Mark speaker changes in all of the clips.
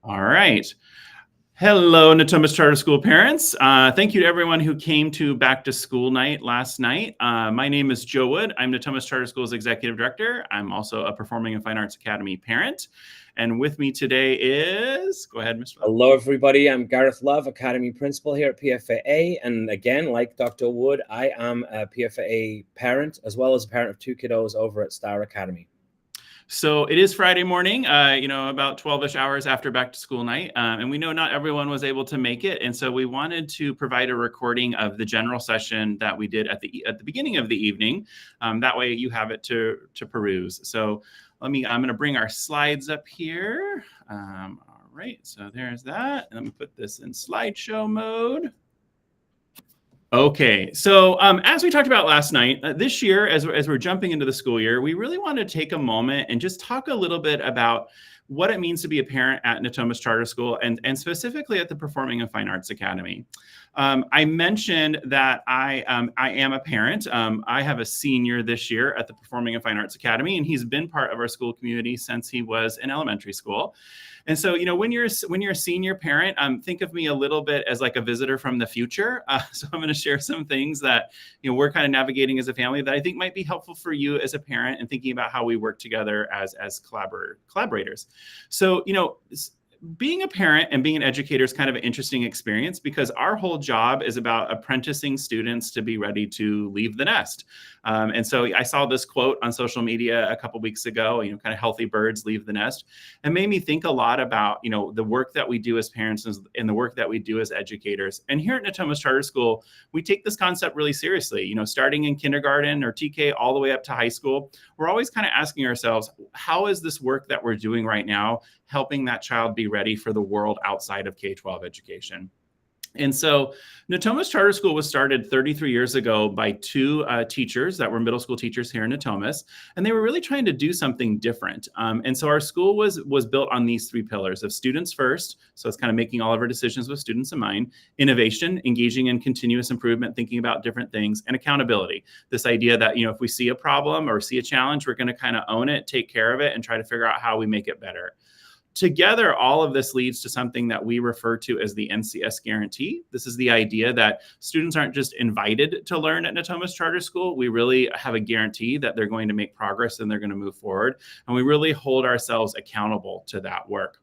Speaker 1: All right. Hello, Natomas Charter School parents. Thank you to everyone who came to Back to School night last night. My name is Joe Wood. I'm Natomas Charter School's Executive Director. I'm also a Performing and Fine Arts Academy parent. And with me today is, go ahead, Mr. Love.
Speaker 2: Hello, everybody. I'm Gareth Love, Academy Principal here at PFAA. And again, like Dr. Wood, I am a PFAA parent, as well as a parent of two kiddos over at Star Academy.
Speaker 1: So it is Friday morning, about 12-ish hours after back to school night. And we know not everyone was able to make it. And so we wanted to provide a recording of the general session that we did at the beginning of the evening. That way you have it to peruse. So I'm going to bring our slides up here. All right, so there's that. And let me put this in slideshow mode. Okay, so as we talked about last night, this year, as we're jumping into the school year, we really want to take a moment and just talk a little bit about what it means to be a parent at Natomas Charter School and specifically at the Performing and Fine Arts Academy. I mentioned that I am a parent. I have a senior this year at the Performing and Fine Arts Academy, and he's been part of our school community since he was in elementary school. And so, when you're a senior parent, think of me a little bit as like a visitor from the future. So I'm going to share some things that we're kind of navigating as a family that I think might be helpful for you as a parent and thinking about how we work together as collaborators. So being a parent and being an educator is kind of an interesting experience because our whole job is about apprenticing students to be ready to leave the nest. And so I saw this quote on social media a couple weeks ago, kind of healthy birds leave the nest, and made me think a lot about, the work that we do as parents and the work that we do as educators. And here at Natomas Charter School, we take this concept really seriously, starting in kindergarten or TK all the way up to high school. We're always kind of asking ourselves, how is this work that we're doing right now helping that child be ready for the world outside of K-12 education? And so Natomas Charter School was started 33 years ago by two teachers that were middle school teachers here in Natomas, and they were really trying to do something different. And so our school was built on these three pillars of students first. So it's kind of making all of our decisions with students in mind, innovation, engaging in continuous improvement, thinking about different things, and accountability. This idea that, if we see a problem or see a challenge, we're going to kind of own it, take care of it, and try to figure out how we make it better. Together, all of this leads to something that we refer to as the NCS guarantee. This is the idea that students aren't just invited to learn at Natomas Charter School. We really have a guarantee that they're going to make progress and they're going to move forward. And we really hold ourselves accountable to that work.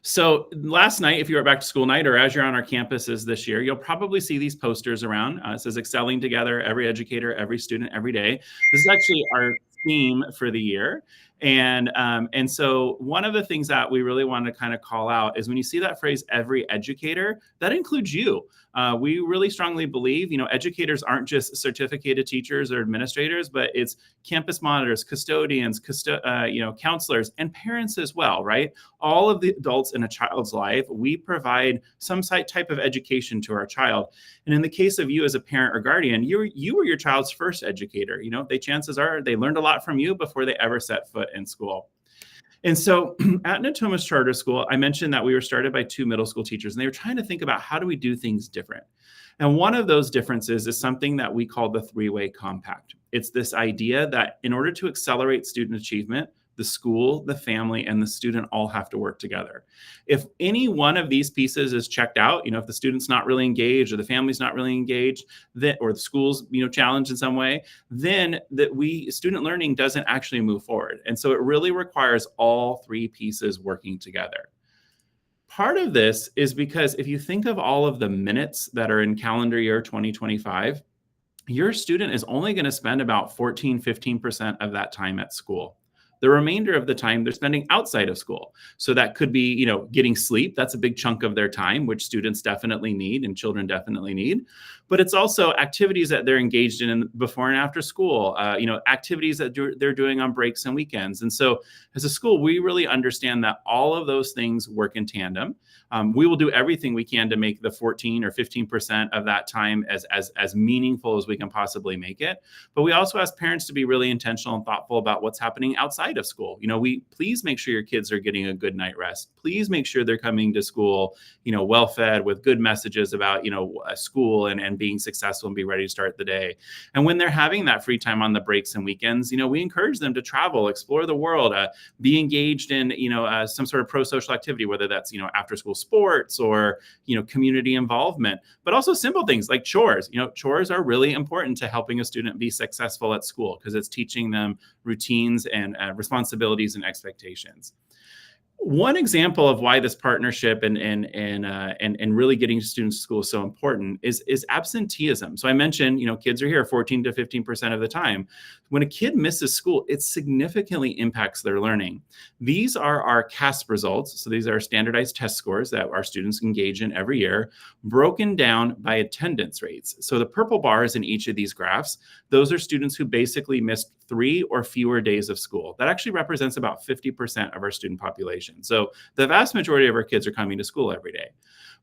Speaker 1: So last night, if you were back to school night or as you're on our campuses this year, you'll probably see these posters around. It says excelling together, every educator, every student, every day. This is actually our theme for the year. And so one of the things that we really want to kind of call out is when you see that phrase, every educator, that includes you. We really strongly believe, educators aren't just certificated teachers or administrators, but it's campus monitors, custodians, counselors, and parents as well, right? All of the adults in a child's life, we provide some type of education to our child. And in the case of you as a parent or guardian, you were your child's first educator. The chances are they learned a lot from you before they ever set foot in school. And so at Natomas Charter School, I mentioned that we were started by two middle school teachers, and they were trying to think about how do we do things different. And one of those differences is something that we call the three-way compact. It's this idea that in order to accelerate student achievement, the school, the family, and the student all have to work together. If any one of these pieces is checked out, if the student's not really engaged or the family's not really engaged, or the school's, challenged in some way, then student learning doesn't actually move forward. And so it really requires all three pieces working together. Part of this is because if you think of all of the minutes that are in calendar year 2025, your student is only going to spend about 15% of that time at school. The remainder of the time they're spending outside of school. So that could be, getting sleep. That's a big chunk of their time, which students definitely need and children definitely need. But it's also activities that they're engaged in before and after school, activities that they're doing on breaks and weekends. And so as a school, we really understand that all of those things work in tandem. We will do everything we can to make the 14 or 15% of that time as meaningful as we can possibly make it. But we also ask parents to be really intentional and thoughtful about what's happening outside outside of school. Please make sure your kids are getting a good night rest. Please make sure they're coming to school, well fed with good messages about, school and being successful and be ready to start the day. And when they're having that free time on the breaks and weekends, we encourage them to travel, explore the world, be engaged in, some sort of pro-social activity, whether that's, after school sports or, community involvement, but also simple things like chores. Chores are really important to helping a student be successful at school because it's teaching them routines and responsibilities and expectations. One example of why this partnership and really getting students to school is so important is absenteeism. So I mentioned, kids are here 14 to 15% of the time. When a kid misses school, it significantly impacts their learning. These are our CASP results. So these are standardized test scores that our students engage in every year, broken down by attendance rates. So the purple bars in each of these graphs, those are students who basically missed 3 or fewer days of school. That actually represents about 50% of our student population. So the vast majority of our kids are coming to school every day.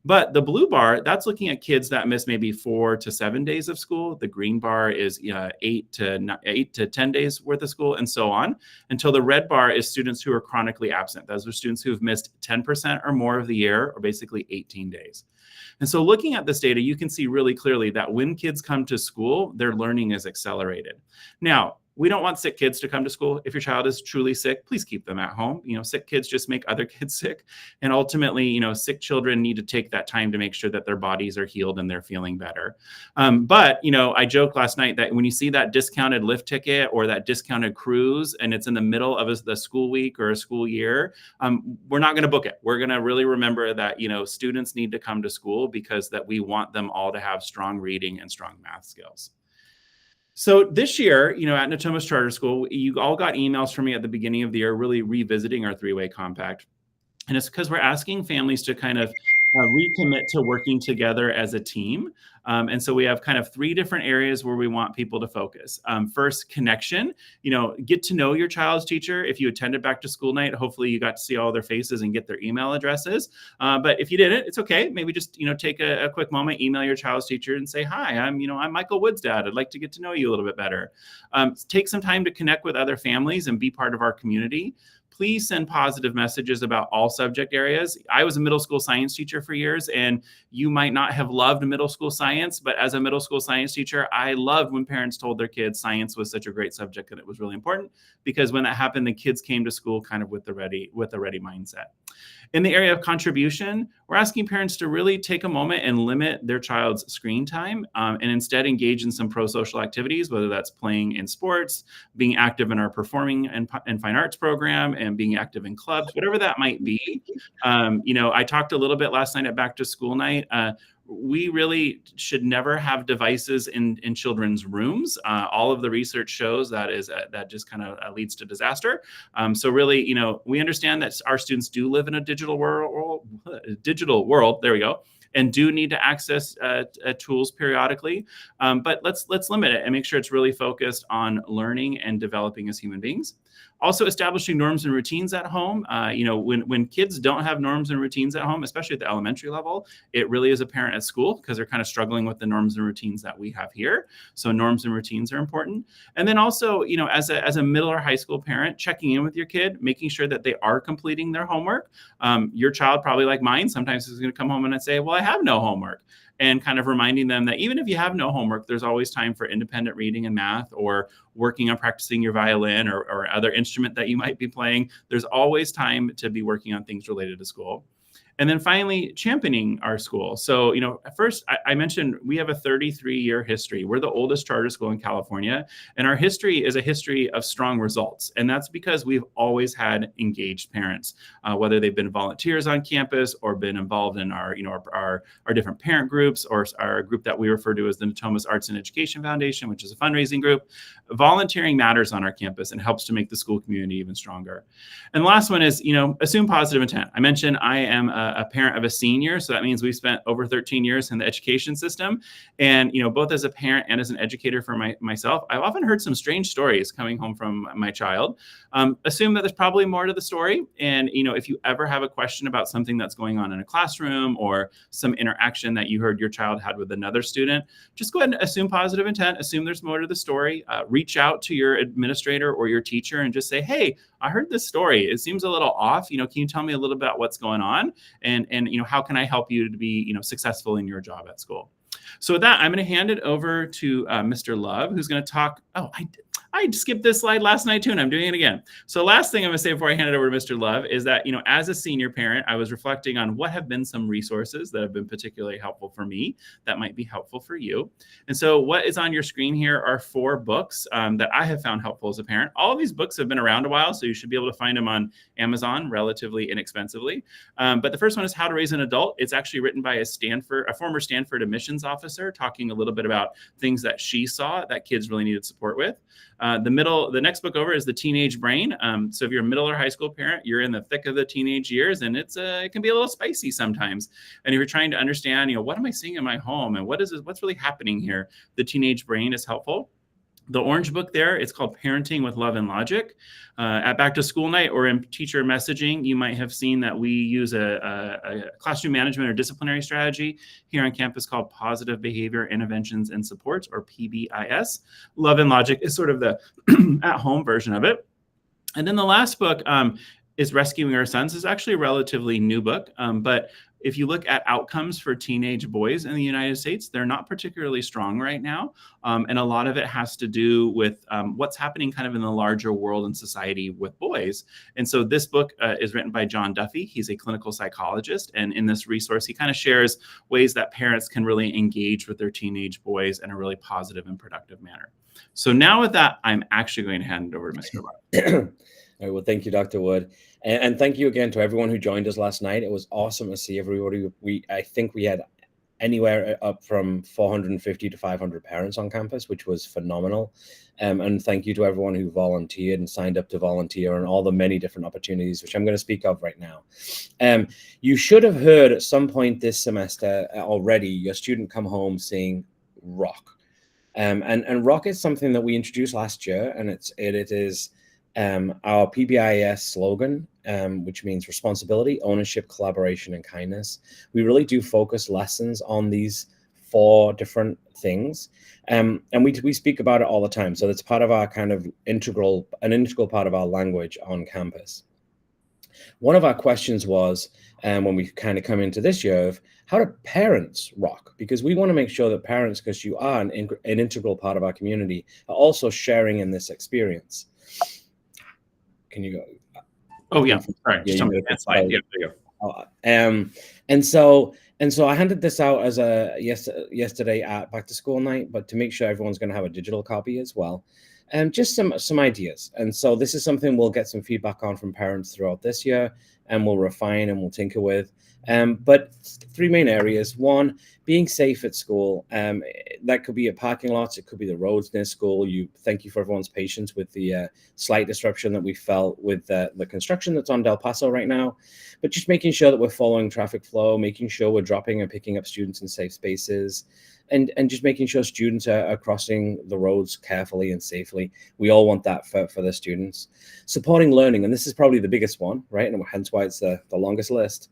Speaker 1: But the blue bar, that's looking at kids that miss maybe 4 to 7 days of school. The green bar is 8 to 10 days worth of school, and so on, until the red bar is students who are chronically absent. Those are students who've missed 10% or more of the year, or basically 18 days. And so looking at this data, you can see really clearly that when kids come to school, their learning is accelerated. Now, we don't want sick kids to come to school. If your child is truly sick, please keep them at home. Sick kids just make other kids sick. And ultimately, sick children need to take that time to make sure that their bodies are healed and they're feeling better. But I joked last night that when you see that discounted lift ticket or that discounted cruise, and it's in the middle of the school week or a school year, we're not going to book it. We're going to really remember that, students need to come to school because that we want them all to have strong reading and strong math skills. So this year, at Natomas Charter School, you all got emails from me at the beginning of the year, really revisiting our three-way compact. And it's because we're asking families to kind of recommit to working together as a team. And so we have kind of 3 different areas where we want people to focus. First, connection. Get to know your child's teacher. If you attended back to school night, hopefully you got to see all their faces and get their email addresses. But if you didn't, it's okay. Maybe just take a quick moment, email your child's teacher and say, "Hi, I'm Michael Wood's dad. I'd like to get to know you a little bit better." Take some time to connect with other families and be part of our community. Please send positive messages about all subject areas. I was a middle school science teacher for years, and you might not have loved middle school science, but as a middle school science teacher, I loved when parents told their kids science was such a great subject and it was really important, because when that happened, the kids came to school kind of with the ready mindset. In the area of contribution, we're asking parents to really take a moment and limit their child's screen time and instead engage in some pro-social activities, whether that's playing in sports, being active in our performing and fine arts program, and being active in clubs, whatever that might be. I talked a little bit last night at back to school night. We really should never have devices in children's rooms. All of the research shows that just kind of leads to disaster. So really, we understand that our students do live in a digital world. There we go. And do need to access tools periodically, but let's limit it and make sure it's really focused on learning and developing as human beings. Also, establishing norms and routines at home. When kids don't have norms and routines at home, especially at the elementary level, it really is apparent at school because they're kind of struggling with the norms and routines that we have here. So norms and routines are important. And then also, as a middle or high school parent, checking in with your kid, making sure that they are completing their homework. Your child, probably like mine, sometimes is going to come home and say, "Well, I have no homework." And kind of reminding them that even if you have no homework, there's always time for independent reading and math, or working on practicing your violin or other instrument that you might be playing. There's always time to be working on things related to school. And then finally, championing our school. So, first, I mentioned we have a 33-year history. We're the oldest charter school in California, and our history is a history of strong results. And that's because we've always had engaged parents, whether they've been volunteers on campus or been involved in our different parent groups, or our group that we refer to as the Natomas Arts and Education Foundation, which is a fundraising group. Volunteering matters on our campus and helps to make the school community even stronger. And the last one is, assume positive intent. I mentioned I am a parent of a senior. So that means we've spent over 13 years in the education system. And, both as a parent and as an educator for myself, I've often heard some strange stories coming home from my child. Assume that there's probably more to the story. And, if you ever have a question about something that's going on in a classroom or some interaction that you heard your child had with another student, just go ahead and assume positive intent, assume there's more to the story, reach out to your administrator or your teacher and just say, hey, I heard this story. It seems a little off. Can you tell me a little bit about what's going on? And how can I help you to be, successful in your job at school? So with that, I'm going to hand it over to Mr. Love, who's going to talk. Oh, I skipped this slide last night too, and I'm doing it again. So last thing I'm going to say before I hand it over to Mr. Love is that, as a senior parent, I was reflecting on what have been some resources that have been particularly helpful for me that might be helpful for you. And so what is on your screen here are 4 books that I have found helpful as a parent. All of these books have been around a while, so you should be able to find them on Amazon relatively inexpensively. But the first one is How to Raise an Adult. It's actually written by a former Stanford admissions officer, talking a little bit about things that she saw that kids really needed support with. The next book over is The Teenage Brain. So if you're a middle or high school parent, you're in the thick of the teenage years, and it can be a little spicy sometimes. And if you're trying to understand, what am I seeing in my home and what's really happening here, The Teenage Brain is helpful. The orange book there, it's called Parenting with Love and Logic. At Back to School Night or in teacher messaging, you might have seen that we use a classroom management or disciplinary strategy here on campus called Positive Behavior Interventions and Supports, or PBIS. Love and Logic is sort of the at-home version of it. And then the last book is Rescuing Our Sons. It's actually a relatively new book, but if you look at outcomes for teenage boys in the United States, they're not particularly strong right now. And a lot of it has to do with what's happening kind of in the larger world and society with boys. And so this book is written by John Duffy. He's a clinical psychologist. And in this resource, he kind of shares ways that parents can really engage with their teenage boys in a really positive and productive manner. So now with that, I'm actually going to hand it over to Mr. Love.
Speaker 2: All right, well, thank you, Dr. Wood. And thank you again to everyone who joined us last night. It was awesome to see everybody. I think we had anywhere up from 450 to 500 parents on campus, which was phenomenal. And thank you to everyone who volunteered and signed up to volunteer and all the many different opportunities, which I'm going to speak of right now. You should have heard at some point this semester already your student come home saying rock. And rock is something that we introduced last year, and it is our PBIS slogan, which means responsibility, ownership, collaboration, and kindness. We really do focus lessons on these 4 different things. And we speak about it all the time. So it's part of our kind of an integral part of our language on campus. One of our questions was, when we kind of come into this year, of how do parents rock? Because we want to make sure that parents, because you are an integral part of our community, are also sharing in this experience. Can you go?
Speaker 1: Oh yeah, all right. Just tell me that slide. Yeah, there you
Speaker 2: go. And so I handed this out as yesterday at Back to School Night, but to make sure everyone's going to have a digital copy as well. Just some ideas. And so this is something we'll get some feedback on from parents throughout this year, and we'll refine and we'll tinker with. But 3 main areas. 1, being safe at school. That could be at parking lots. It could be the roads near school. Thank you for everyone's patience with the slight disruption that we felt with the construction that's on Del Paso right now. But just making sure that we're following traffic flow, making sure we're dropping and picking up students in safe spaces, and just making sure students are crossing the roads carefully and safely. We all want that for the students. Supporting learning, and this is probably the biggest one, right? And hence why it's the longest list.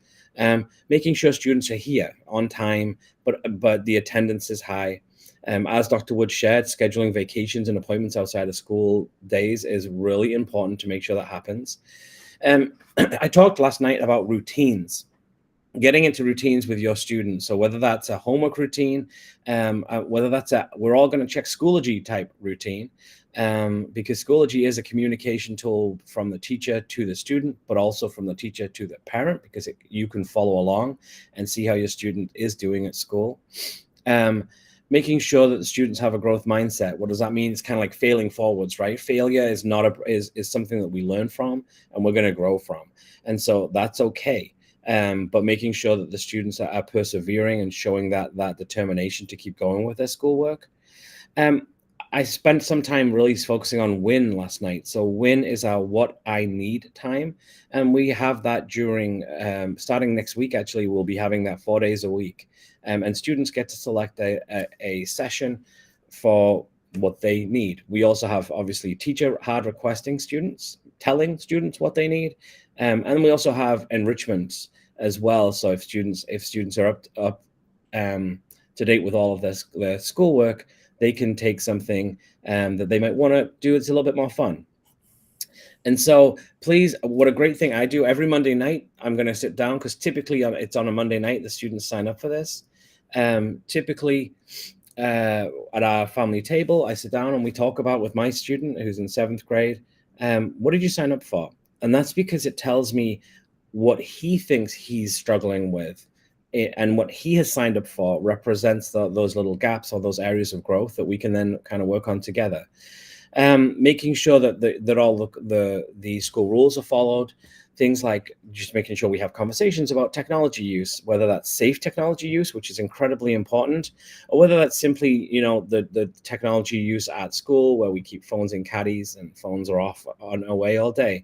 Speaker 2: Making sure students are here on time, but the attendance is high. As Dr. Wood shared, scheduling vacations and appointments outside of school days is really important to make sure that happens. I talked last night about routines, getting into routines with your students. So whether that's a homework routine, whether that's we're all going to check Schoology type routine, because Schoology is a communication tool from the teacher to the student, but also from the teacher to the parent, because you can follow along and see how your student is doing at school. Making sure that the students have a growth mindset. What does that mean? It's kind of like failing forwards, right? Failure is is something that we learn from and we're going to grow from. And so that's okay. But making sure that the students are persevering and showing that determination to keep going with their schoolwork. I spent some time really focusing on win last night. So win is our what I need time. And we have that during, starting next week, actually, we'll be having that 4 days a week. And students get to select a session for what they need. We also have, obviously, teacher hard requesting students, telling students what they need. And we also have enrichments as well. So if students are up to date with all of their schoolwork, they can take something that they might want to do. It's a little bit more fun. And so please, what a great thing I do every Monday night, I'm going to sit down because typically it's on a Monday night, the students sign up for this. Typically at our family table, I sit down and we talk about with my student who's in 7th grade, what did you sign up for? And that's because it tells me what he thinks he's struggling with. And what he has signed up for represents those little gaps or those areas of growth that we can then kind of work on together. Making sure that all the school rules are followed. Things like just making sure we have conversations about technology use, whether that's safe technology use, which is incredibly important, or whether that's simply, the technology use at school where we keep phones in caddies and phones are off on away all day.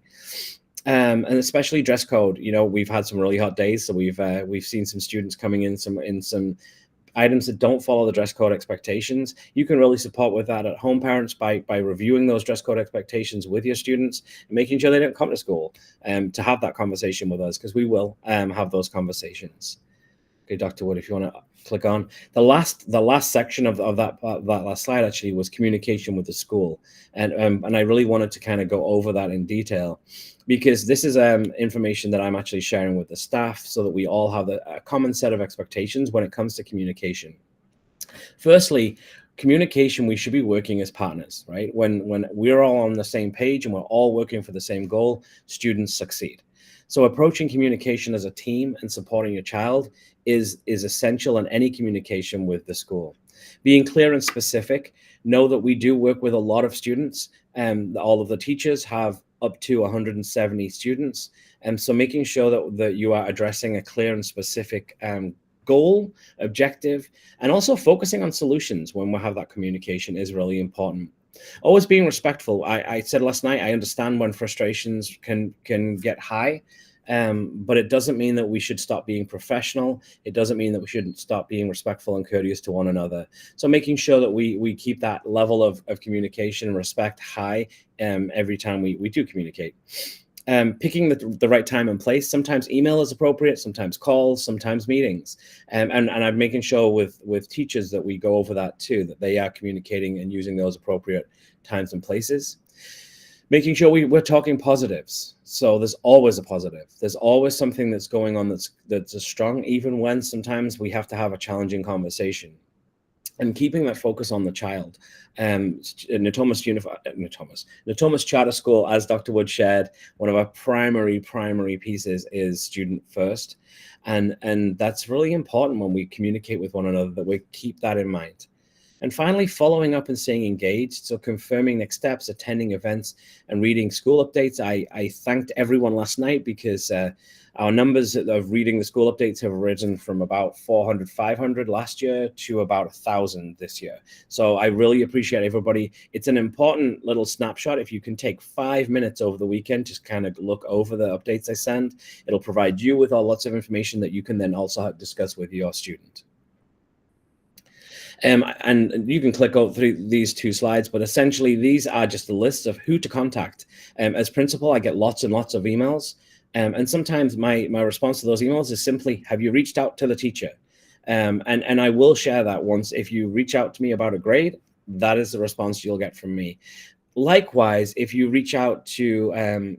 Speaker 2: And especially dress code. We've had some really hot days, so we've seen some students coming in some items that don't follow the dress code expectations. You can really support with that at home, parents, by reviewing those dress code expectations with your students and making sure they don't come to school to have that conversation with us, because we will have those conversations. Okay, Dr. Wood, if you want to click on the last section of that last slide, actually was communication with the school, and I really wanted to kind of go over that in detail, because this is information that I'm actually sharing with the staff so that we all have a common set of expectations when it comes to communication. Firstly, communication, we should be working as partners, right? When we're all on the same page and we're all working for the same goal, students succeed. So approaching communication as a team and supporting your child is essential in any communication with the school. Being clear and specific, know that we do work with a lot of students, and all of the teachers have up to 170 students. And so making sure that you are addressing a clear and specific goal, objective, and also focusing on solutions when we have that communication is really important. Always being respectful. I said last night, I understand when frustrations can get high, but it doesn't mean that we should stop being professional. It doesn't mean that we shouldn't stop being respectful and courteous to one another. So making sure that we keep that level of communication and respect high every time we do communicate. Picking the right time and place. Sometimes email is appropriate, sometimes calls, sometimes meetings. And I'm making sure with teachers that we go over that too, that they are communicating and using those appropriate times and places. Making sure we're talking positives. So there's always a positive. There's always something that's going on that's strong, even when sometimes we have to have a challenging conversation. And keeping that focus on the child. Natomas Charter School, as Dr. Wood shared, one of our primary pieces is student first. And that's really important when we communicate with one another, that we keep that in mind. And finally, following up and staying engaged. So confirming next steps, attending events, and reading school updates. I thanked everyone last night because our numbers of reading the school updates have risen from about 400, 500 last year to about 1,000 this year. So I really appreciate everybody. It's an important little snapshot. If you can take 5 minutes over the weekend, just kind of look over the updates I send. It'll provide you with lots of information that you can then also discuss with your student. And you can click out through these two slides, but essentially these are just a list of who to contact. As principal, I get lots and lots of emails. And sometimes my response to those emails is simply, have you reached out to the teacher? And I will share that once. If you reach out to me about a grade, that is the response you'll get from me. Likewise, if you reach out to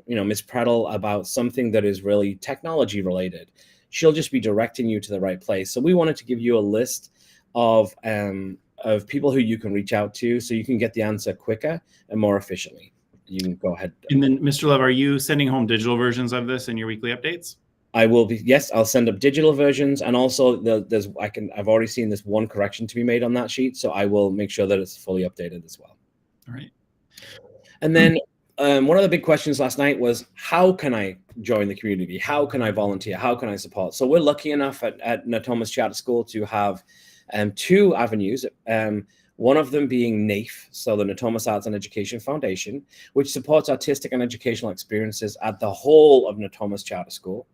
Speaker 2: Ms. Prattle about something that is really technology related, she'll just be directing you to the right place. So we wanted to give you a list of people who you can reach out to so you can get the answer quicker and more efficiently. You can go ahead.
Speaker 1: And then, Mr. Love, are you sending home digital versions of this in your weekly updates?
Speaker 2: I will be. Yes, I'll send up digital versions, and also I've already seen this one correction to be made on that sheet, so I will make sure that it's fully updated as well.
Speaker 1: All right.
Speaker 2: And then one of the big questions last night was, how can I join the community? How can I volunteer? How can I support? So we're lucky enough at Natomas Charter School to have 2 avenues. One of them being NAEF, so the Natomas Arts and Education Foundation, which supports artistic and educational experiences at the whole of Natomas Charter School.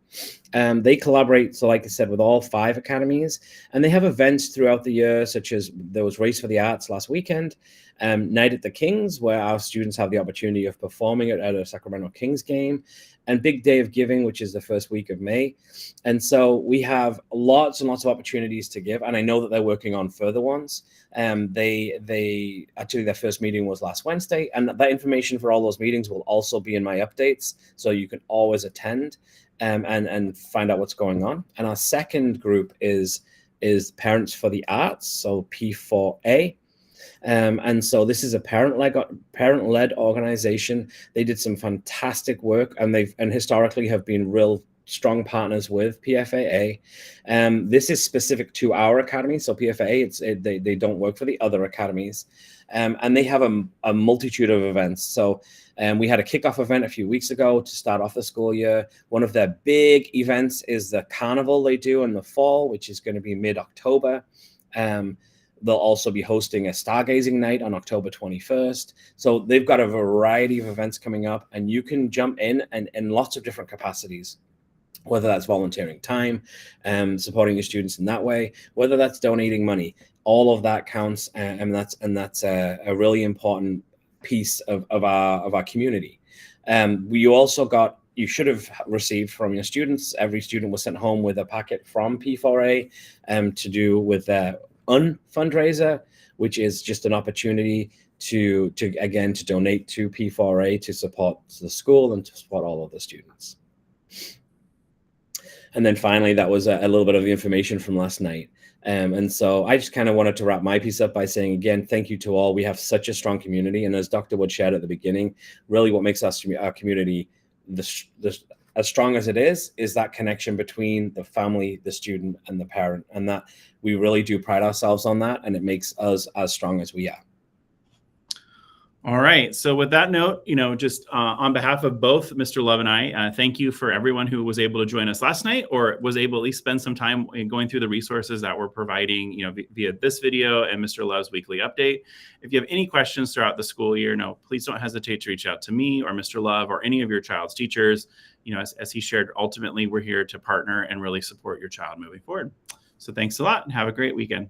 Speaker 2: They collaborate, so like I said, with all 5 academies, and they have events throughout the year, such as there was Race for the Arts last weekend, Night at the Kings, where our students have the opportunity of performing at a Sacramento Kings game, and Big Day of Giving, which is the first week of May. And so we have lots and lots of opportunities to give, and I know that they're working on further ones. They actually, their first meeting was last Wednesday, and that information for all those meetings will also be in my updates, so you can always attend and find out what's going on. And our second group is Parents for the Arts, so P4A. And so this is a parent-led organization. They did some fantastic work, and historically have been real strong partners with PFAA. This is specific to our academy. So PFAA, they don't work for the other academies. And they have a multitude of events. So we had a kickoff event a few weeks ago to start off the school year. One of their big events is the carnival they do in the fall, which is going to be mid-October. They'll also be hosting a stargazing night on October 21st. So they've got a variety of events coming up, and you can jump in lots of different capacities, whether that's volunteering time, supporting your students in that way, whether that's donating money. All of that counts, and that's a really important piece of our community. You should have received from your students. Every student was sent home with a packet from P4A to do with their fundraiser, which is just an opportunity to donate to P4A to support the school and to support all of the students. And then finally, that was a little bit of the information from last night. And so I just kind of wanted to wrap my piece up by saying, again, thank you to all. We have such a strong community. And as Dr. Wood shared at the beginning, really what makes our community as strong as it is that connection between the family, the student, and the parent. And that we really do pride ourselves on that. And it makes us as strong as we are.
Speaker 1: All right. So with that note, just on behalf of both Mr. Love and I, thank you for everyone who was able to join us last night or was able to at least spend some time in going through the resources that we're providing, via this video and Mr. Love's weekly update. If you have any questions throughout the school year, please don't hesitate to reach out to me or Mr. Love or any of your child's teachers. As he shared, ultimately, we're here to partner and really support your child moving forward. So thanks a lot and have a great weekend.